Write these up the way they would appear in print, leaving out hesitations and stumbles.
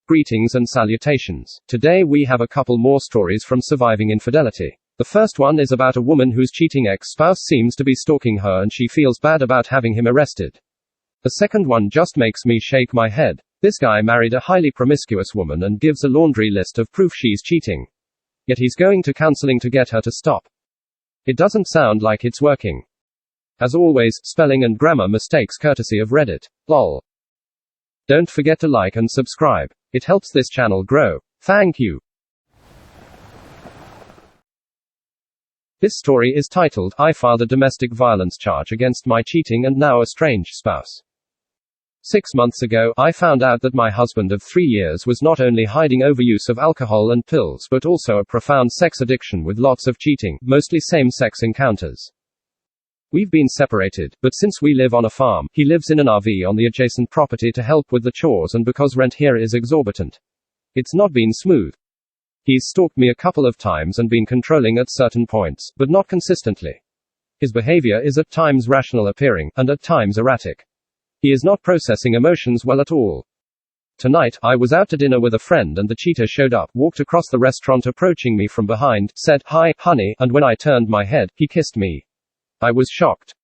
Greetings and salutations. Today we have a couple more stories from Surviving Infidelity. The first one is about a woman whose cheating ex-spouse seems to be stalking her and she feels bad about having him arrested. The second one just makes me shake my head. This guy married a highly promiscuous woman and gives a laundry list of proof she's cheating. Yet he's going to counseling to get her to stop. It doesn't sound like it's working. As always, spelling and grammar mistakes courtesy of Reddit. Lol. Don't forget to like and subscribe. It helps this channel grow. Thank you. This story is titled, I filed a domestic violence charge against my cheating and now estranged spouse. 6 months ago, I found out that my husband of 3 years was not only hiding overuse of alcohol and pills but also a profound sex addiction with lots of cheating, mostly same-sex encounters. We've been separated, but since we live on a farm, he lives in an RV on the adjacent property to help with the chores and because rent here is exorbitant. It's not been smooth. He's stalked me a couple of times and been controlling at certain points, but not consistently. His behavior is at times rational appearing, and at times erratic. He is not processing emotions well at all. Tonight, I was out to dinner with a friend and the cheater showed up, walked across the restaurant approaching me from behind, said, "Hi, honey," and when I turned my head, he kissed me. I was shocked.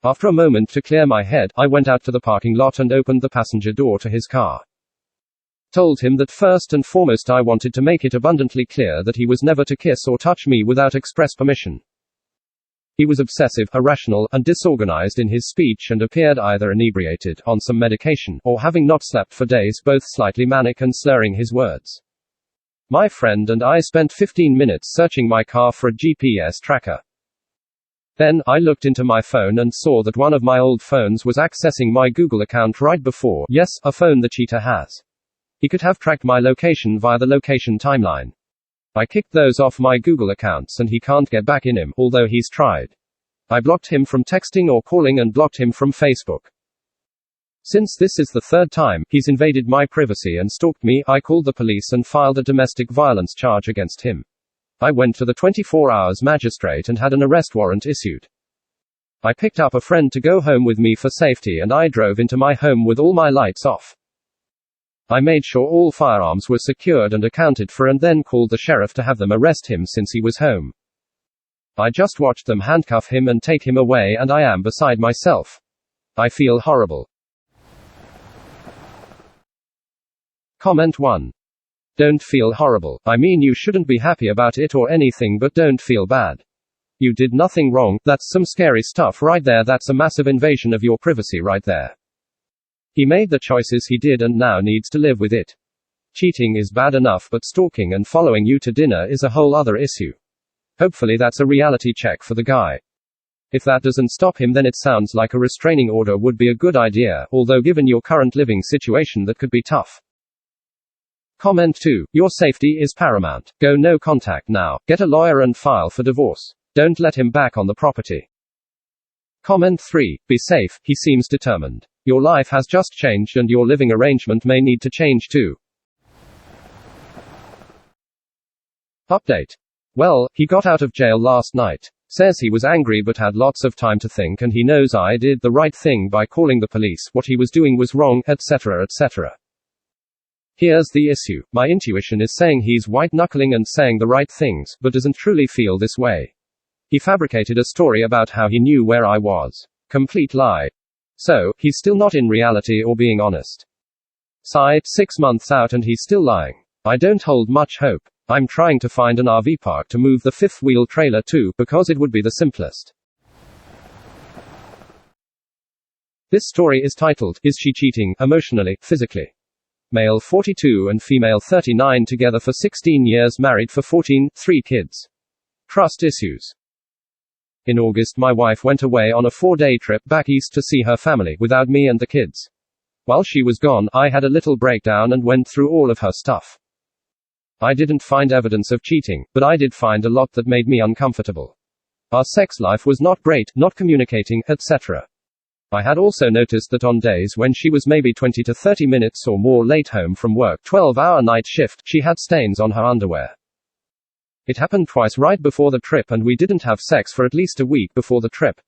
After a moment to clear my head, I went out to the parking lot and opened the passenger door to his car. Told him that first and foremost I wanted to make it abundantly clear that he was never to kiss or touch me without express permission. He was obsessive, irrational, and disorganized in his speech and appeared either inebriated, on some medication, or having not slept for days, both slightly manic and slurring his words. My friend and I spent 15 minutes searching my car for a GPS tracker. Then, I looked into my phone and saw that one of my old phones was accessing my Google account right before, yes, a phone the cheater has. He could have tracked my location via the location timeline. I kicked those off my Google accounts and he can't get back in him, although he's tried. I blocked him from texting or calling and blocked him from Facebook. Since this is the third time he's invaded my privacy and stalked me, I called the police and filed a domestic violence charge against him. I went to the 24 hours magistrate and had an arrest warrant issued. I picked up a friend to go home with me for safety and I drove into my home with all my lights off. I made sure all firearms were secured and accounted for and then called the sheriff to have them arrest him since he was home. I just watched them handcuff him and take him away and I am beside myself. I feel horrible. Comment 1. Don't feel horrible. I mean, you shouldn't be happy about it or anything, but don't feel bad. You did nothing wrong. That's some scary stuff right there. That's a massive invasion of your privacy right there. He made the choices he did and now needs to live with it. Cheating is bad enough, but stalking and following you to dinner is a whole other issue. Hopefully that's a reality check for the guy. If that doesn't stop him, then it sounds like a restraining order would be a good idea, although given your current living situation that could be tough. Comment 2. Your safety is paramount. Go no contact now. Get a lawyer and file for divorce. Don't let him back on the property. Comment 3. Be safe. He seems determined. Your life has just changed and your living arrangement may need to change too. Update. Well, he got out of jail last night. Says he was angry but had lots of time to think and he knows I did the right thing by calling the police. What he was doing was wrong, etc., etc. Here's the issue. My intuition is saying he's white-knuckling and saying the right things, but doesn't truly feel this way. He fabricated a story about how he knew where I was. Complete lie. So, he's still not in reality or being honest. Sigh, 6 months out and he's still lying. I don't hold much hope. I'm trying to find an RV park to move the fifth-wheel trailer to, because it would be the simplest. This story is titled, Is She Cheating, Emotionally, Physically? Male 42 and female 39 together for 16 years, married for 14, 3 kids. Trust issues. In August, my wife went away on a 4-day trip back east to see her family, without me and the kids. While she was gone, I had a little breakdown and went through all of her stuff. I didn't find evidence of cheating, but I did find a lot that made me uncomfortable. Our sex life was not great, not communicating, etc. I had also noticed that on days when she was maybe 20 to 30 minutes or more late home from work, 12-hour night shift, she had stains on her underwear. It happened twice right before the trip and we didn't have sex for at least a week before the trip.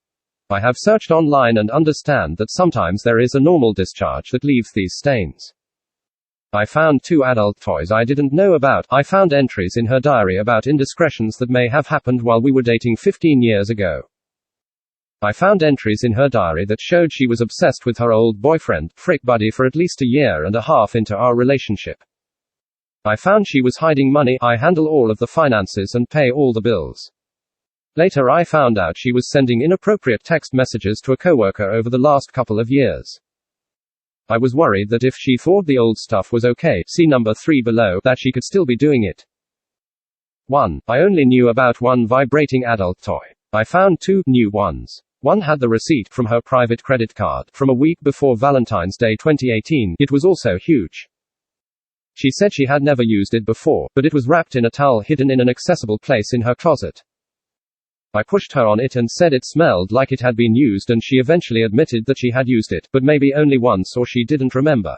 I have searched online and understand that sometimes there is a normal discharge that leaves these stains. I found 2 adult toys I didn't know about. I found entries in her diary about indiscretions that may have happened while we were dating 15 years ago. I found entries in her diary that showed she was obsessed with her old boyfriend, frick buddy, for at least a year and a half into our relationship. I found she was hiding money. I handle all of the finances and pay all the bills. Later I found out she was sending inappropriate text messages to a coworker over the last couple of years. I was worried that if she thought the old stuff was okay, see number 3 below, that she could still be doing it. 1. I only knew about 1 vibrating adult toy. I found 2 new ones. One had the receipt from her private credit card from a week before Valentine's Day 2018. It was also huge. She said she had never used it before, but it was wrapped in a towel hidden in an accessible place in her closet. I pushed her on it and said it smelled like it had been used, and she eventually admitted that she had used it, but maybe only once or she didn't remember.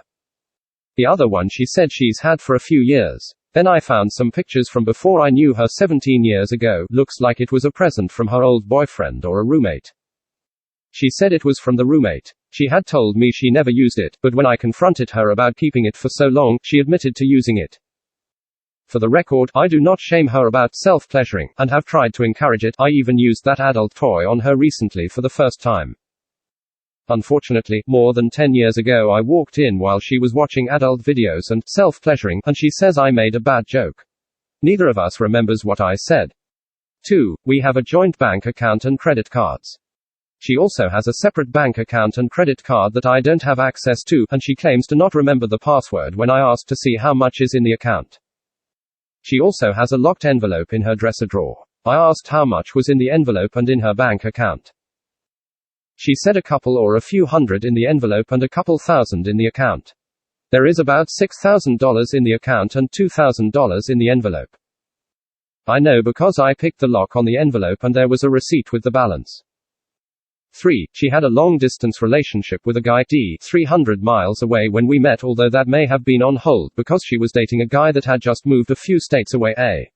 The other one she said she's had for a few years. Then I found some pictures from before I knew her 17 years ago. Looks like it was a present from her old boyfriend or a roommate. She said it was from the roommate. She had told me she never used it, but when I confronted her about keeping it for so long, she admitted to using it. For the record, I do not shame her about self-pleasuring, and have tried to encourage it. I even used that adult toy on her recently for the first time. Unfortunately, more than 10 years ago I walked in while she was watching adult videos and self-pleasuring, and she says I made a bad joke. Neither of us remembers what I said. 2. We have a joint bank account and credit cards. She also has a separate bank account and credit card that I don't have access to, and she claims to not remember the password when I asked to see how much is in the account. She also has a locked envelope in her dresser drawer. I asked how much was in the envelope and in her bank account. She said a couple or a few hundred in the envelope and a couple thousand in the account. There is about $6,000 in the account and $2,000 in the envelope. I know because I picked the lock on the envelope and there was a receipt with the balance. 3. She had a long-distance relationship with a guy 300 miles away when we met, although that may have been on hold because she was dating a guy that had just moved a few states away.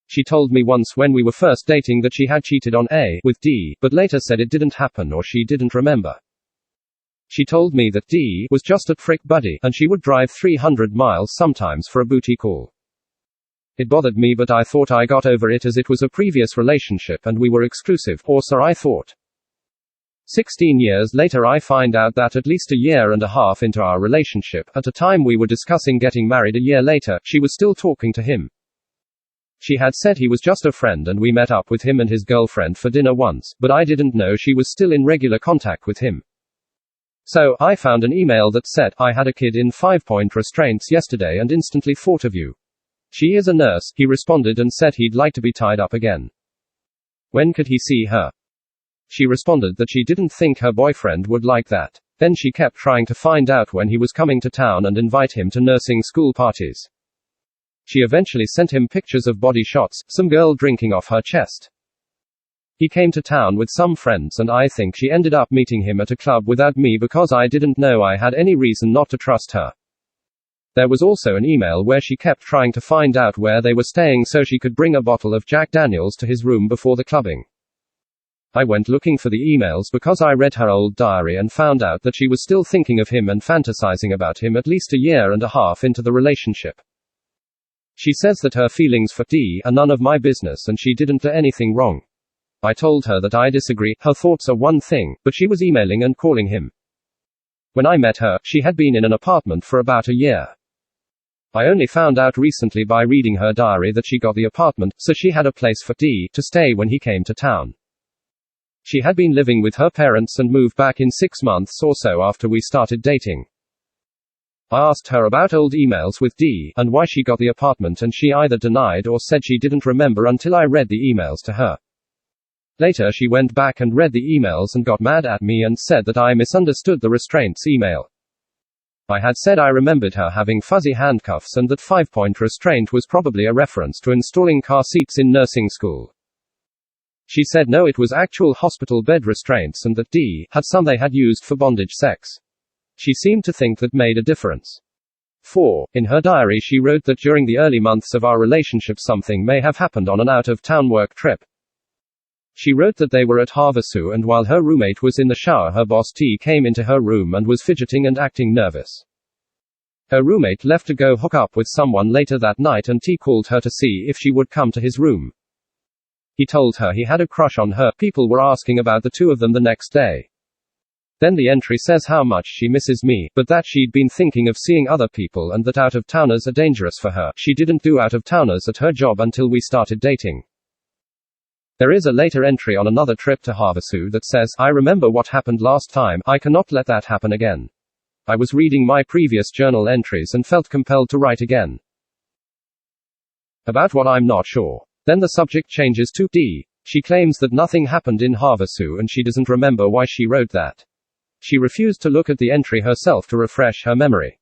She told me once when we were first dating that she had cheated on with D, but later said it didn't happen or she didn't remember. She told me that D was just a frick buddy, and she would drive 300 miles sometimes for a booty call. It bothered me, but I thought I got over it as it was a previous relationship and we were exclusive, or so I thought. 16 years later I find out that at least a year and a half into our relationship, at a time we were discussing getting married a year later, she was still talking to him. She had said he was just a friend and we met up with him and his girlfriend for dinner once, but I didn't know she was still in regular contact with him. So, I found an email that said, I had a kid in 5-point restraints yesterday and instantly thought of you. She is a nurse, he responded and said he'd like to be tied up again. When could he see her? She responded that she didn't think her boyfriend would like that. Then she kept trying to find out when he was coming to town and invite him to nursing school parties. She eventually sent him pictures of body shots, some girl drinking off her chest. He came to town with some friends and I think she ended up meeting him at a club without me because I didn't know I had any reason not to trust her. There was also an email where she kept trying to find out where they were staying so she could bring a bottle of Jack Daniels to his room before the clubbing. I went looking for the emails because I read her old diary and found out that she was still thinking of him and fantasizing about him at least a year and a half into the relationship. She says that her feelings for D are none of my business and she didn't do anything wrong. I told her that I disagree, her thoughts are one thing, but she was emailing and calling him. When I met her, she had been in an apartment for about a year. I only found out recently by reading her diary that she got the apartment, so she had a place for D to stay when he came to town. She had been living with her parents and moved back in 6 months or so after we started dating. I asked her about old emails with D, and why she got the apartment, and she either denied or said she didn't remember until I read the emails to her. Later she went back and read the emails and got mad at me and said that I misunderstood the restraints email. I had said I remembered her having fuzzy handcuffs and that 5-point restraint was probably a reference to installing car seats in nursing school. She said no, it was actual hospital bed restraints and that D had some they had used for bondage sex. She seemed to think that made a difference. 4. In her diary she wrote that during the early months of our relationship something may have happened on an out-of-town work trip. She wrote that they were at Havasu and while her roommate was in the shower her boss T came into her room and was fidgeting and acting nervous. Her roommate left to go hook up with someone later that night and T called her to see if she would come to his room. He told her he had a crush on her. People were asking about the two of them the next day. Then the entry says how much she misses me, but that she'd been thinking of seeing other people and that out-of-towners are dangerous for her. She didn't do out-of-towners at her job until we started dating. There is a later entry on another trip to Havasu that says, I remember what happened last time. I cannot let that happen again. I was reading my previous journal entries and felt compelled to write again. About what I'm not sure. Then the subject changes to D. She claims that nothing happened in Havasu and she doesn't remember why she wrote that. She refused to look at the entry herself to refresh her memory.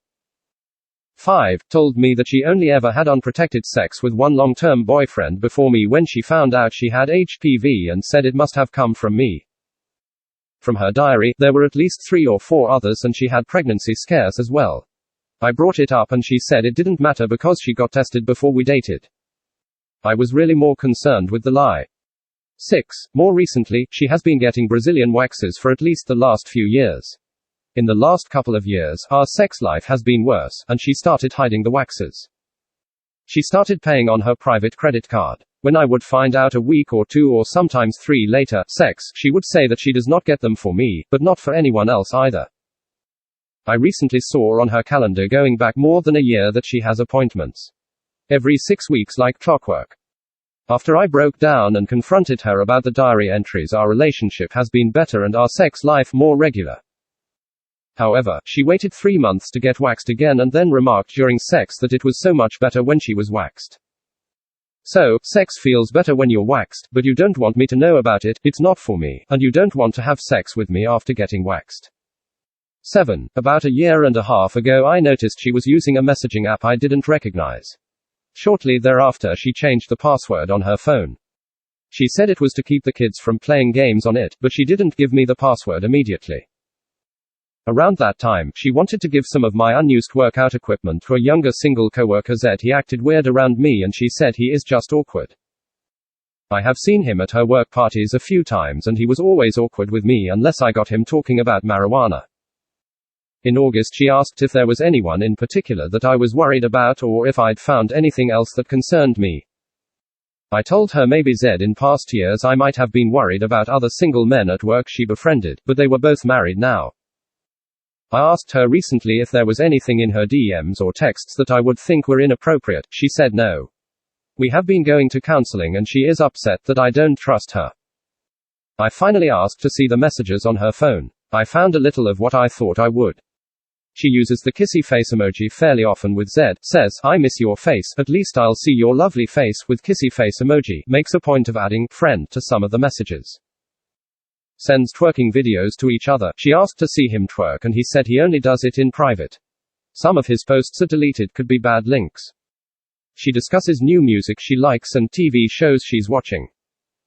5. Told me that she only ever had unprotected sex with one long-term boyfriend before me when she found out she had HPV and said it must have come from me. From her diary, there were at least 3 or 4 others and she had pregnancy scares as well. I brought it up and she said it didn't matter because she got tested before we dated. I was really more concerned with the lie. 6. More recently, she has been getting Brazilian waxes for at least the last few years. In the last couple of years, our sex life has been worse, and she started hiding the waxes. She started paying on her private credit card. When I would find out a week or 2 or sometimes 3 later, she would say that she does not get them for me, but not for anyone else either. I recently saw on her calendar going back more than a year that she has appointments every 6 weeks like clockwork. After I broke down and confronted her about the diary entries, our relationship has been better and our sex life more regular. However, she waited 3 months to get waxed again and then remarked during sex that it was so much better when she was waxed. So, sex feels better when you're waxed, but you don't want me to know about it, it's not for me, and you don't want to have sex with me after getting waxed. 7. About a year and a half ago I noticed she was using a messaging app I didn't recognize. Shortly thereafter she changed the password on her phone. She said it was to keep the kids from playing games on it, but she didn't give me the password immediately. Around that time, she wanted to give some of my unused workout equipment to a younger single coworker. He acted weird around me and she said he is just awkward. I have seen him at her work parties a few times and he was always awkward with me unless I got him talking about marijuana. In August she asked if there was anyone in particular that I was worried about or if I'd found anything else that concerned me. I told her maybe in past years I might have been worried about other single men at work she befriended, but they were both married now. I asked her recently if there was anything in her DMs or texts that I would think were inappropriate. She said no. We have been going to counseling and she is upset that I don't trust her. I finally asked to see the messages on her phone. I found a little of what I thought I would. She uses the kissy face emoji fairly often with says, I miss your face, at least I'll see your lovely face with kissy face emoji, makes a point of adding friend to some of the messages. Sends twerking videos to each other. She asked to see him twerk and he said he only does it in private. Some of his posts are deleted, could be bad links. She discusses new music she likes and TV shows she's watching.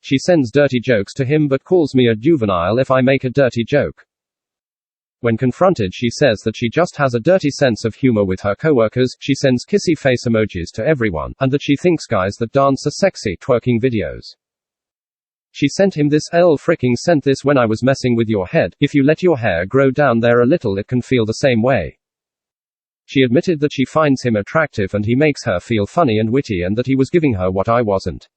She sends dirty jokes to him but calls me a juvenile if I make a dirty joke. When confronted she says that she just has a dirty sense of humor with her coworkers. She sends kissy face emojis to everyone, and that she thinks guys that dance are sexy, twerking videos. She sent him this, freaking sent this when I was messing with your head. If you let your hair grow down there a little it can feel the same way. She admitted that she finds him attractive and he makes her feel funny and witty and that he was giving her what I wasn't.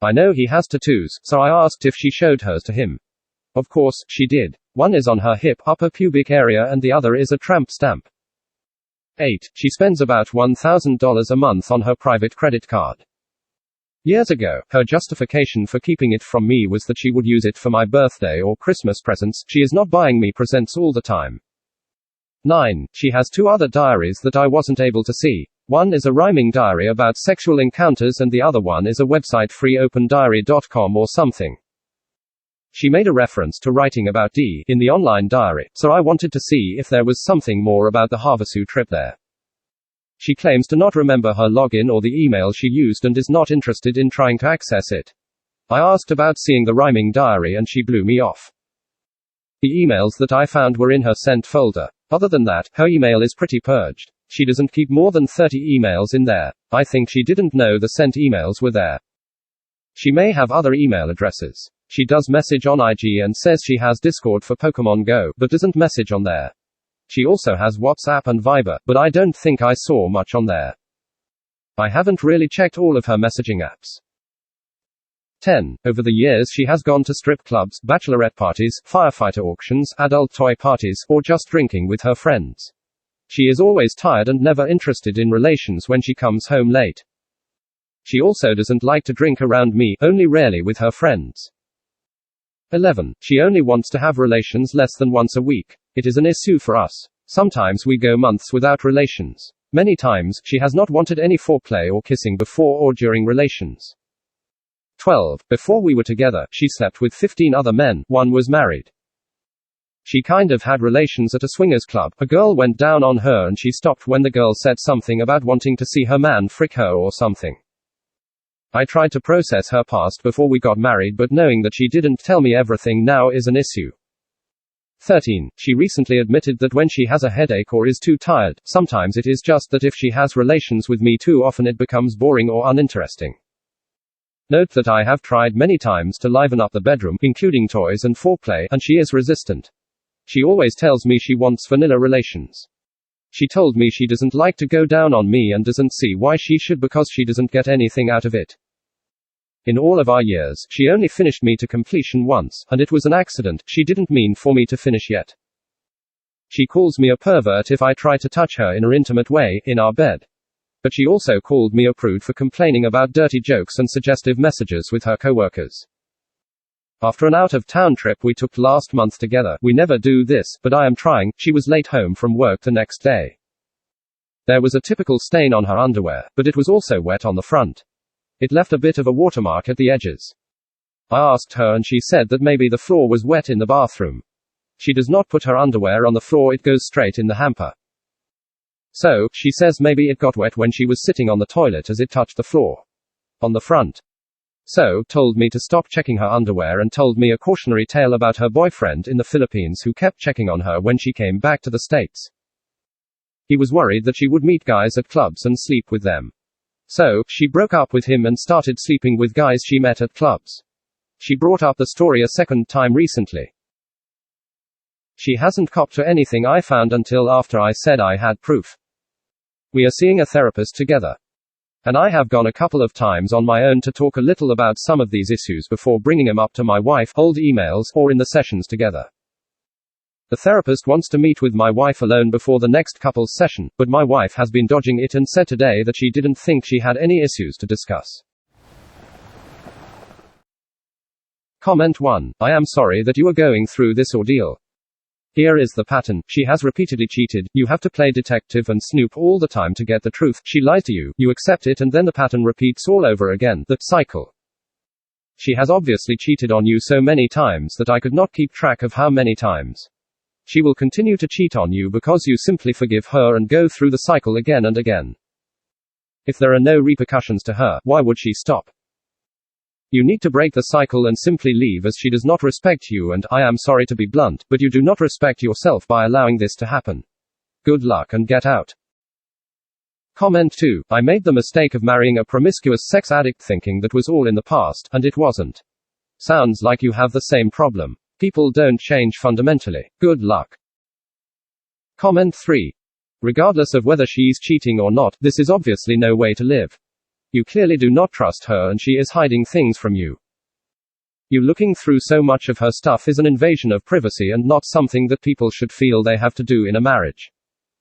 I know he has tattoos, so I asked if she showed hers to him. Of course, she did. One is on her hip, upper pubic area and the other is a tramp stamp. 8. She spends about $1,000 a month on her private credit card. Years ago, her justification for keeping it from me was that she would use it for my birthday or Christmas presents. She is not buying me presents all the time. 9. She has 2 other diaries that I wasn't able to see. One is a rhyming diary about sexual encounters and the other one is a website freeopendiary.com or something. She made a reference to writing about D in the online diary, so I wanted to see if there was something more about the Havasu trip there. She claims to not remember her login or the email she used and is not interested in trying to access it. I asked about seeing the rhyming diary and she blew me off. The emails that I found were in her sent folder. Other than that, her email is pretty purged. She doesn't keep more than 30 emails in there. I think she didn't know the sent emails were there. She may have other email addresses. She does message on IG and says she has Discord for Pokemon Go, but doesn't message on there. She also has WhatsApp and Viber, but I don't think I saw much on there. I haven't really checked all of her messaging apps. 10. Over the years she has gone to strip clubs, bachelorette parties, firefighter auctions, adult toy parties, or just drinking with her friends. She is always tired and never interested in relations when she comes home late. She also doesn't like to drink around me, only rarely with her friends. 11. She only wants to have relations less than once a week. It is an issue for us. Sometimes we go months without relations. Many times, she has not wanted any foreplay or kissing before or during relations. 12. Before we were together, she slept with 15 other men, one was married. She kind of had relations at a swingers club. A girl went down on her and she stopped when the girl said something about wanting to see her man frick her or something. I tried to process her past before we got married, but knowing that she didn't tell me everything now is an issue. 13. She recently admitted that when she has a headache or is too tired, sometimes it is just that if she has relations with me too often it becomes boring or uninteresting. Note that I have tried many times to liven up the bedroom, including toys and foreplay, and she is resistant. She always tells me she wants vanilla relations. She told me she doesn't like to go down on me and doesn't see why she should because she doesn't get anything out of it. In all of our years, she only finished me to completion once, and it was an accident. She didn't mean for me to finish yet. She calls me a pervert if I try to touch her in an intimate way, in our bed. But she also called me a prude for complaining about dirty jokes and suggestive messages with her coworkers. After an out-of-town trip we took last month together, we never do this, but I am trying. She was late home from work the next day. There was a typical stain on her underwear, but it was also wet on the front. It left a bit of a watermark at the edges. I asked her and she said that maybe the floor was wet in the bathroom. She does not put her underwear on the floor, it goes straight in the hamper. So, she says maybe it got wet when she was sitting on the toilet as it touched the floor. On the front. So, told me to stop checking her underwear and told me a cautionary tale about her boyfriend in the Philippines who kept checking on her when she came back to the States. He was worried that she would meet guys at clubs and sleep with them. So, she broke up with him and started sleeping with guys she met at clubs. She brought up the story a second time recently. She hasn't copped to anything I found until after I said I had proof. We are seeing a therapist together. And I have gone a couple of times on my own to talk a little about some of these issues before bringing them up to my wife, old emails, or in the sessions together. The therapist wants to meet with my wife alone before the next couples session, but my wife has been dodging it and said today that she didn't think she had any issues to discuss. Comment 1. I am sorry that you are going through this ordeal. Here is the pattern. She has repeatedly cheated. You have to play detective and snoop all the time to get the truth. She lies to you. You accept it and then the pattern repeats all over again. The cycle. She has obviously cheated on you so many times that I could not keep track of how many times. She will continue to cheat on you because you simply forgive her and go through the cycle again and again. If there are no repercussions to her, why would she stop? You need to break the cycle and simply leave as she does not respect you and, I am sorry to be blunt, but you do not respect yourself by allowing this to happen. Good luck and get out. Comment 2. I made the mistake of marrying a promiscuous sex addict thinking that was all in the past, and it wasn't. Sounds like you have the same problem. People don't change fundamentally. Good luck. Comment 3. Regardless of whether she's cheating or not, this is obviously no way to live. You clearly do not trust her and she is hiding things from you. You looking through so much of her stuff is an invasion of privacy and not something that people should feel they have to do in a marriage.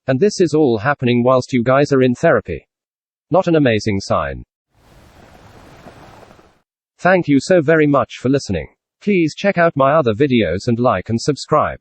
And this is all happening whilst you guys are in therapy. Not an amazing sign. Thank you so very much for listening. Please check out my other videos and like and subscribe.